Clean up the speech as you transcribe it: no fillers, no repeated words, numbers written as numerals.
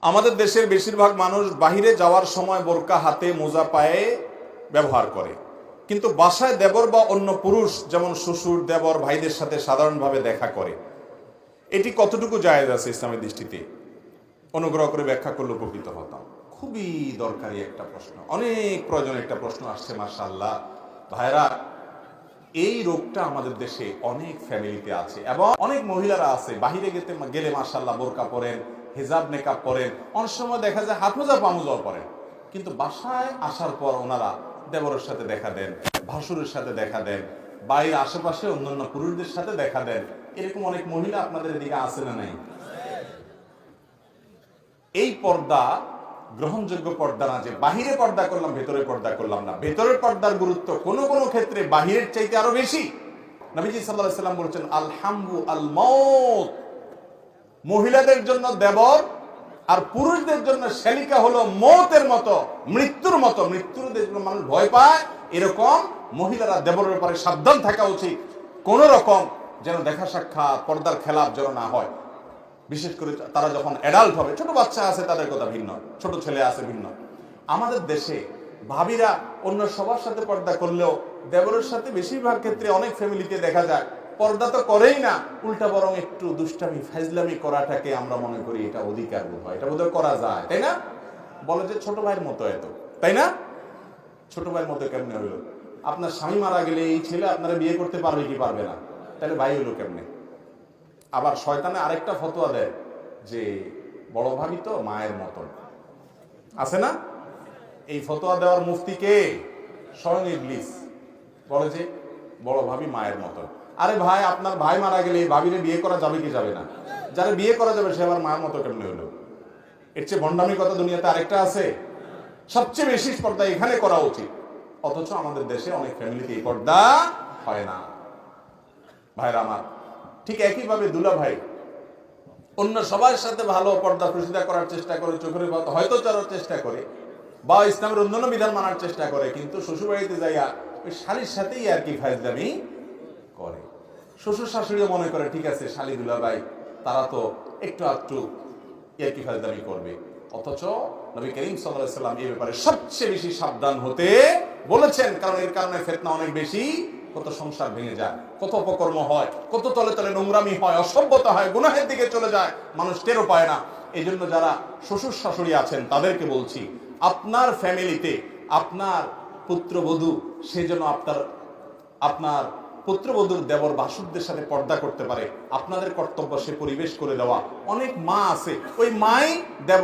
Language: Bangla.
আমাদের দেশের বেশিরভাগ মানুষ বাহিরে যাওয়ার সময় বোরকা হাতে মোজা পায়ে ব্যবহার করে, কিন্তু বাসায় দেবর বা অন্য পুরুষ যেমন শ্বশুর দেবর ভাইদের সাথে সাধারণভাবে দেখা করে। এটি কতটুকু জায়েজ আছে ইসলামের দৃষ্টিতে? অনুগ্রহ করে ব্যাখ্যা করলে উপকৃত হতাম। খুবই দরকারি একটা প্রশ্ন, অনেক প্রয়োজন একটা প্রশ্ন আসছে। মাশাআল্লাহ ভাইরা, এই রোগটা আমাদের দেশে অনেক ফ্যামিলিতে আছে এবং অনেক মহিলারা আছে বাহিরে গেলে মাশাআল্লাহ বোরকা পরেন, হিজাব নেকাব পরেন, অনেক সময় দেখা যায় হাত মোজা পা মোজাও পরেন, কিন্তু বাসায় আসার পর ওনারা দেবরের সাথে দেখা দেন, ভাসুরের সাথে দেখা দেন, বাইরে আশেপাশে অন্যান্য পুরুষদের সাথে দেখা দেন। এরকম অনেক মহিলা আপনাদের এদিকে আছে না নাই? এই পর্দা গ্রহণযোগ্য পর্দা না, যে বাহিরে পর্দা করলাম ভেতরে পর্দা করলাম না। ভেতরের পর্দার গুরুত্ব কোনো কোনো ক্ষেত্রে বাহিরের চাইতে আরো বেশি। নবীজি সাল্লাল্লাহু আলাইহি ওয়াসাল্লাম বলেছেন, আল হামু আল মাউত, মহিলাদের জন্য দেবর আর পুরুষদের জন্য শালিকা হলো মৌতের মতো, মৃত্যুর মতো। মৃত্যুর জন্য মানুষ ভয় পায়, এরকম মহিলারা দেবরের ব্যাপারে সাবধান থাকা উচিত। কোন রকম যেন দেখা সাক্ষাৎ পর্দার খেলাপ যেন না হয়। বিশেষ করে তারা যখন অ্যাডাল্ট হবে, ছোট বাচ্চা আছে তাদের কথা ভিন্ন, ছোট ছেলে আছে ভিন্ন। আমাদের দেশে ভাবিরা অন্য সবার সাথে পর্দা করলেও দেবরের সাথে বেশিরভাগ ক্ষেত্রে অনেক ফ্যামিলিতে দেখা যায় পর্দা তো করেই না, উল্টা বরং একটু দুষ্টামি ফাজলামি করাটাকে আমরা মনে করি এটা অধিকার বোধ হয়, এটা বোধহয় করা যায়, তাই না? বলে যে ছোট ভাইয়ের মতো এত, তাই না? ছোট ভাইয়ের মতো কেমনে হইলো? আপনার স্বামী মারা গেলে এই ছেলে আপনারা বিয়ে করতে পারবে কি পারবে না? তাহলে ভাই হইলো কেমনে? আবার শয়তানে আরেকটা ফতোয়া দেয় যে বড় ভাবি তো মায়ের মতন, আছে না? এই ফতোয়া দেওয়ার মুফতি কে? স্বয়ং ইবলিস। বলে যে বড় ভাবি মায়ের মতন। আরে ভাই, আপনার ভাই মারা গেলে ভাবিরে বিয়ে করা যাবে কি যাবে না? যারা বিয়ে করা যাবে সে আবার মায়ের মতো কেমনে হলো? এর চেয়ে ভণ্ডামি কথা দুনিয়াতে আরেকটা আছে? সবচেয়ে বেশি পর্দা এখানে করা উচিত, অথচ আমাদের দেশে অনেক ফ্যামিলিতে এই পর্দা হয় না। ভাইরা আমার, ঠিক একইভাবে দুলা ভাই অন্য সবার সাথে ভালো পর্দা প্রসিদ্ধা করার চেষ্টা করে, চোখের হয়তো চলার চেষ্টা করে বা ইসলামের অন্যান্য বিধান মানার চেষ্টা করে, কিন্তু শ্বশুর বাড়িতে যাইয়া ওই শালির সাথেই আর কি ফাজলামি করে। শ্বশুর শাশুড়িও মনে করে ঠিক আছে, শালি দুলা ভাই তারা তো একটু একটু আর কি ফাজলামি করবে। অথচ নবী করিম সাল্লাল্লাহু আলাইহি ওয়াসাল্লাম এই ব্যাপারে সবচেয়ে বেশি সাবধান হতে বলেছেন, কারণ এর কারণে ফিতনা অনেক বেশি। কত সংসার ভেঙে যায়, কত অপকর্ম হয়, কত তলে তলে নোংরামি হয়, অসভ্যতা হয়, গুনাহের দিকে চলে যায়, মানুষ টেরও পায় না। এই জন্য যারা শ্বশুর শাশুড়ি আছেন তাদেরকে বলছি, আপনার ফ্যামিলিতে আপনার পুত্রবধূ সে যেন আপনার পুত্রবধূর দেবর ভাসুরদের সাথে পর্দা করতে পারে, আপনাদের কর্তব্য সে পরিবেশ করে দেওয়া। অনেক মা আছে, ওই মাই দেবর